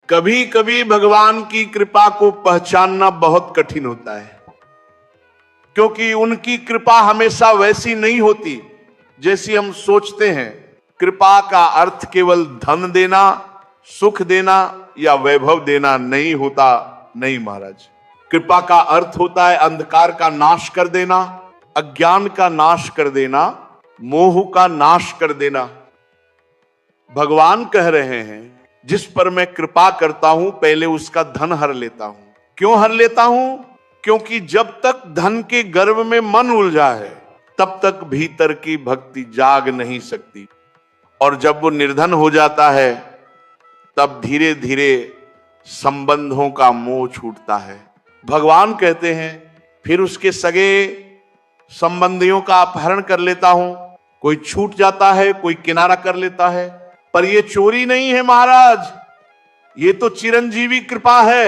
कभी कभी भगवान की कृपा को पहचानना बहुत कठिन होता है, क्योंकि उनकी कृपा हमेशा वैसी नहीं होती जैसी हम सोचते हैं। कृपा का अर्थ केवल धन देना, सुख देना या वैभव देना नहीं होता। नहीं महाराज, कृपा का अर्थ होता है अंधकार का नाश कर देना, अज्ञान का नाश कर देना, मोह का नाश कर देना। भगवान कह रहे हैं जिस पर मैं कृपा करता हूं पहले उसका धन हर लेता हूं। क्यों हर लेता हूं? क्योंकि जब तक धन के गर्व में मन उलझा है तब तक भीतर की भक्ति जाग नहीं सकती, और जब वो निर्धन हो जाता है तब धीरे धीरे संबंधों का मोह छूटता है। भगवान कहते हैं फिर उसके सगे संबंधियों का अपहरण कर लेता हूं। कोई छूट जाता है, कोई किनारा कर लेता है, पर यह चोरी नहीं है महाराज, ये तो चिरंजीवी कृपा है।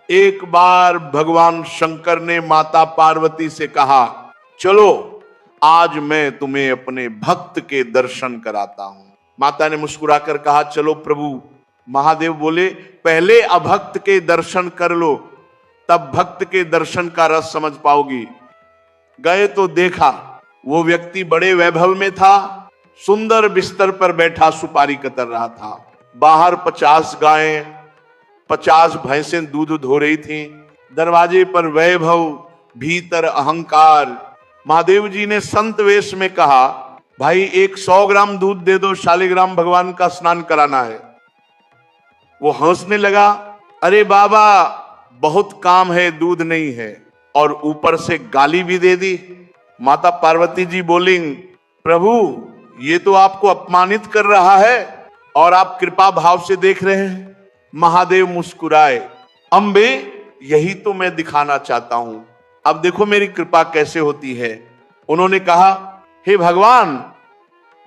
एक बार भगवान शंकर ने माता पार्वती से कहा, चलो आज मैं तुम्हें अपने भक्त के दर्शन कराता हूं। माता ने मुस्कुराकर कहा, चलो प्रभु। महादेव बोले, पहले अभक्त के दर्शन कर लो, तब भक्त के दर्शन का रस समझ पाओगी। गए तो देखा वो व्यक्ति बड़े वैभव में था, सुंदर बिस्तर पर बैठा सुपारी कतर रहा था। बाहर 50 गायें, 50 भैंसें दूध धो रही थी। दरवाजे पर वैभव, भीतर अहंकार। महादेव जी ने संत वेश में कहा, भाई एक 100 ग्राम दूध दे दो, शालिग्राम भगवान का स्नान कराना है। वो हंसने लगा, अरे बाबा बहुत काम है, दूध नहीं है, और ऊपर से गाली भी दे दी। माता पार्वती जी बोली, प्रभु ये तो आपको अपमानित कर रहा है और आप कृपा भाव से देख रहे हैं। महादेव मुस्कुराए, अंबे यही तो मैं दिखाना चाहता हूं, अब देखो मेरी कृपा कैसे होती है। उन्होंने कहा, हे भगवान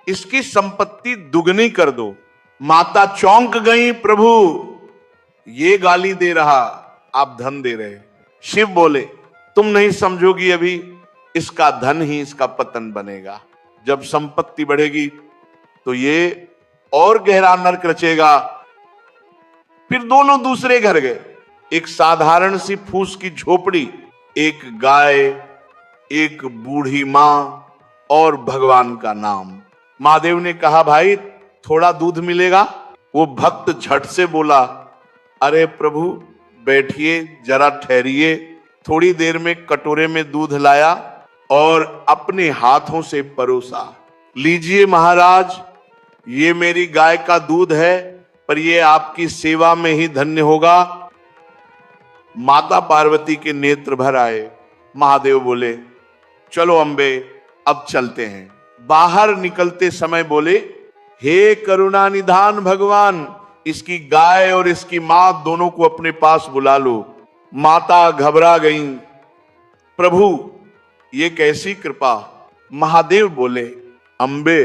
इसकी संपत्ति दुगनी कर दो। माता चौंक गई, प्रभु ये गाली दे रहा, आप धन दे रहे। शिव बोले, तुम नहीं समझोगी अभी, इसका धन ही इसका पतन बनेगा। जब संपत्ति बढ़ेगी तो ये और गहरा नरक रचेगा। फिर दोनों दूसरे घर गए। एक साधारण सी फूस की झोपड़ी, एक गाय, एक बूढ़ी मां और भगवान का नाम। महादेव ने कहा, भाई थोड़ा दूध मिलेगा? वो भक्त झट से बोला, अरे प्रभु बैठिए, जरा ठहरिए। थोड़ी देर में कटोरे में दूध लाया और अपने हाथों से परोसा। लीजिए महाराज, ये मेरी गाय का दूध है, पर ये आपकी सेवा में ही धन्य होगा। माता पार्वती के नेत्र भर आए। महादेव बोले, चलो अंबे अब चलते हैं। बाहर निकलते समय बोले, हे करुणा निधान भगवान, इसकी गाय और इसकी मां दोनों को अपने पास बुला लो। माता घबरा गई, प्रभु ये कैसी कृपा? महादेव बोले, अंबे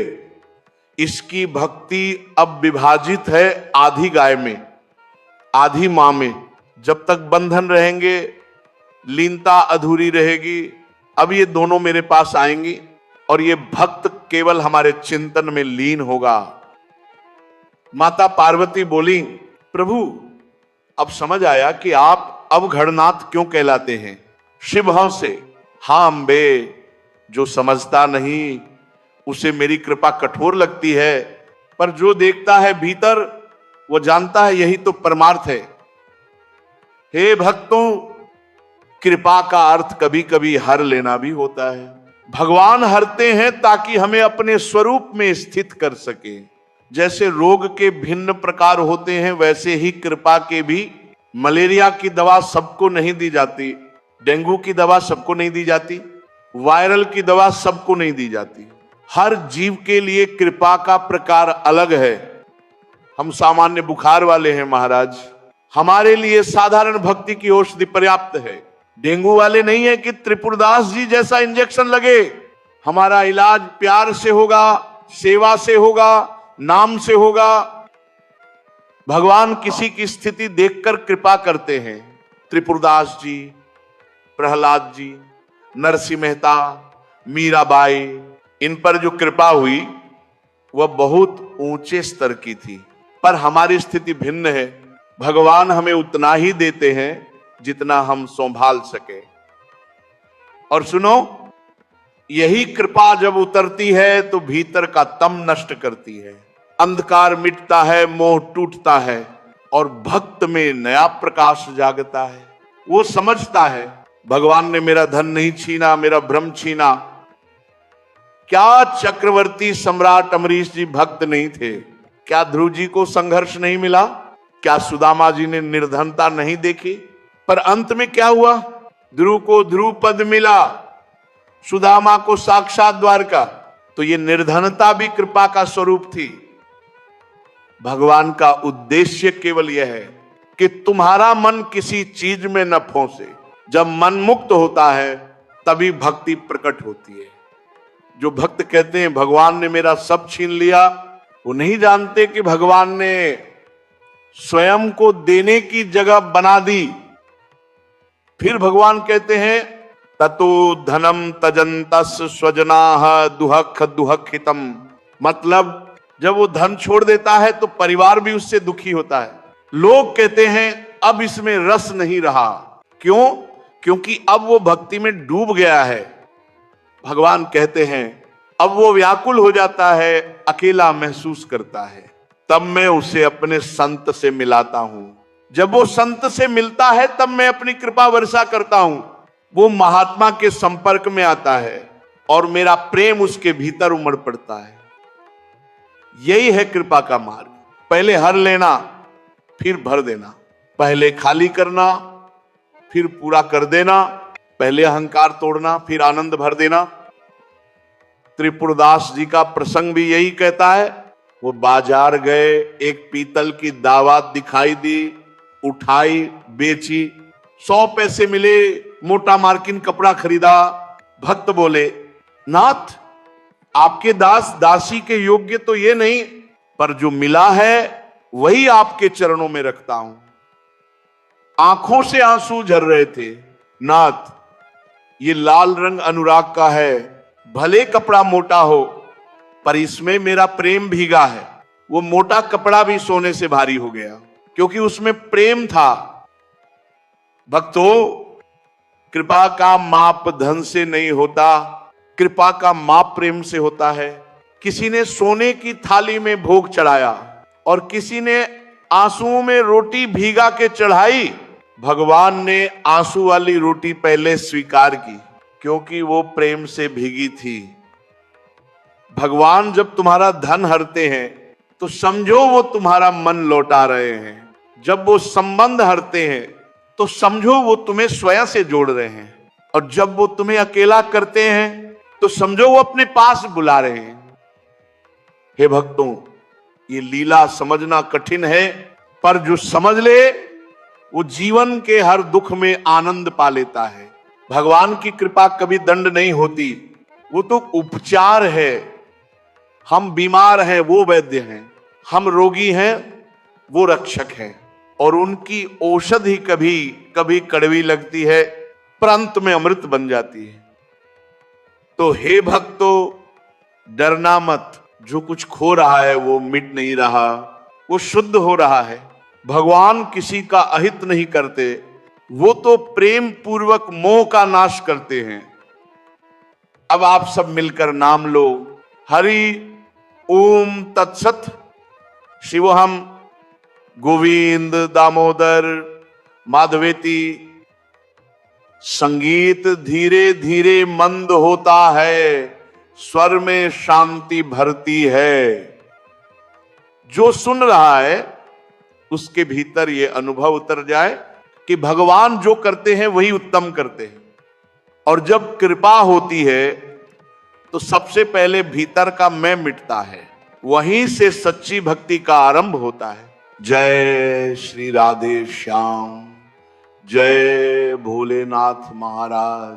इसकी भक्ति अब विभाजित है आधी गाय में, आधी मां में। जब तक बंधन रहेंगे लीनता अधूरी रहेगी। अब ये दोनों मेरे पास आएंगी और ये भक्त केवल हमारे चिंतन में लीन होगा। माता पार्वती बोली, प्रभु अब समझ आया कि आप अवघड़नाथ क्यों कहलाते हैं। शिव हंसे, हां अंबे, जो समझता नहीं उसे मेरी कृपा कठोर लगती है, पर जो देखता है भीतर वो जानता है यही तो परमार्थ है। हे भक्तों, कृपा का अर्थ कभी कभी हर लेना भी होता है। भगवान हरते हैं ताकि हमें अपने स्वरूप में स्थित कर सके। जैसे रोग के भिन्न प्रकार होते हैं, वैसे ही कृपा के भी। मलेरिया की दवा सबको नहीं दी जाती, डेंगू की दवा सबको नहीं दी जाती, वायरल की दवा सबको नहीं दी जाती। हर जीव के लिए कृपा का प्रकार अलग है। हम सामान्य बुखार वाले हैं महाराज, हमारे लिए साधारण भक्ति की औषधि पर्याप्त है। डेंगू वाले नहीं है कि त्रिपुरदास जी जैसा इंजेक्शन लगे। हमारा इलाज प्यार से होगा, सेवा से होगा, नाम से होगा। भगवान किसी की स्थिति देखकर कृपा करते हैं। त्रिपुरदास जी, प्रहलाद जी, नरसिंह मेहता, मीराबाई, इन पर जो कृपा हुई वह बहुत ऊंचे स्तर की थी। पर हमारी स्थिति भिन्न है। भगवान हमें उतना ही देते हैं जितना हम संभाल सके। और सुनो, यही कृपा जब उतरती है तो भीतर का तम नष्ट करती है, अंधकार मिटता है, मोह टूटता है और भक्त में नया प्रकाश जागता है। वो समझता है भगवान ने मेरा धन नहीं छीना, मेरा भ्रम छीना। क्या चक्रवर्ती सम्राट अमरीश जी भक्त नहीं थे? क्या ध्रुव जी को संघर्ष नहीं मिला? क्या सुदामा जी ने निर्धनता नहीं देखी? पर अंत में क्या हुआ? ध्रुव को ध्रुव पद मिला, सुदामा को साक्षात द्वारका। तो ये निर्धनता भी कृपा का स्वरूप थी। भगवान का उद्देश्य केवल यह है कि तुम्हारा मन किसी चीज में न फंसे। जब मन मुक्त होता है तभी भक्ति प्रकट होती है। जो भक्त कहते हैं भगवान ने मेरा सब छीन लिया, वो नहीं जानते कि भगवान ने स्वयं को देने की जगह बना दी। फिर भगवान कहते हैं ततो धनम तजंतस स्वजनाः दुहख दुहखितम। मतलब जब वो धन छोड़ देता है तो परिवार भी उससे दुखी होता है। लोग कहते हैं अब इसमें रस नहीं रहा। क्यों? क्योंकि अब वो भक्ति में डूब गया है। भगवान कहते हैं अब वो व्याकुल हो जाता है, अकेला महसूस करता है। तब मैं उसे अपने संत से मिलाता हूं। जब वो संत से मिलता है तब मैं अपनी कृपा वर्षा करता हूं। वो महात्मा के संपर्क में आता है और मेरा प्रेम उसके भीतर उमड़ पड़ता है। यही है कृपा का मार्ग। पहले हर लेना, फिर भर देना। पहले खाली करना, फिर पूरा कर देना। पहले अहंकार तोड़ना, फिर आनंद भर देना। त्रिपुरदास जी का प्रसंग भी यही कहता है। वो बाजार गए, एक पीतल की दावत दिखाई दी, उठाई, बेची, 100 पैसे मिले, मोटा मार्किन कपड़ा खरीदा। भक्त बोले नाथ, आपके दास दासी के योग्य तो ये नहीं, पर जो मिला है वही आपके चरणों में रखता हूं। आंखों से आंसू झर रहे थे। नाथ, ये लाल रंग अनुराग का है, भले कपड़ा मोटा हो पर इसमें मेरा प्रेम भीगा है। वो मोटा कपड़ा भी सोने से भारी हो गया क्योंकि उसमें प्रेम था। भक्तों, कृपा का माप धन से नहीं होता, कृपा का माप प्रेम से होता है। किसी ने सोने की थाली में भोग चढ़ाया और किसी ने आंसुओं में रोटी भीगा के चढ़ाई। भगवान ने आंसू वाली रोटी पहले स्वीकार की क्योंकि वो प्रेम से भीगी थी। भगवान जब तुम्हारा धन हरते हैं तो समझो वो तुम्हारा मन लौटा रहे हैं। जब वो संबंध हरते हैं तो समझो वो तुम्हें स्वयं से जोड़ रहे हैं। और जब वो तुम्हें अकेला करते हैं तो समझो वो अपने पास बुला रहे हैं। हे भक्तों, ये लीला समझना कठिन है, पर जो समझ ले वो जीवन के हर दुख में आनंद पा लेता है। भगवान की कृपा कभी दंड नहीं होती, वो तो उपचार है। हम बीमार हैं, वो वैद्य हैं। हम रोगी हैं, वो रक्षक हैं। और उनकी औषधि कभी कभी कड़वी लगती है, पर अंत में अमृत बन जाती है। तो हे भक्तों, डरना मत। जो कुछ खो रहा है वो मिट नहीं रहा, वो शुद्ध हो रहा है। भगवान किसी का अहित नहीं करते, वो तो प्रेम पूर्वक मोह का नाश करते हैं। अब आप सब मिलकर नाम लो, हरि ओम तत्सत। शिवोहम गोविंद दामोदर माधवेति। संगीत धीरे धीरे मंद होता है, स्वर में शांति भरती है। जो सुन रहा है उसके भीतर ये अनुभव उतर जाए कि भगवान जो करते हैं वही उत्तम करते हैं। और जब कृपा होती है तो सबसे पहले भीतर का मैं मिटता है, वहीं से सच्ची भक्ति का आरंभ होता है। जय श्री राधे श्याम, जय भोलेनाथ महाराज।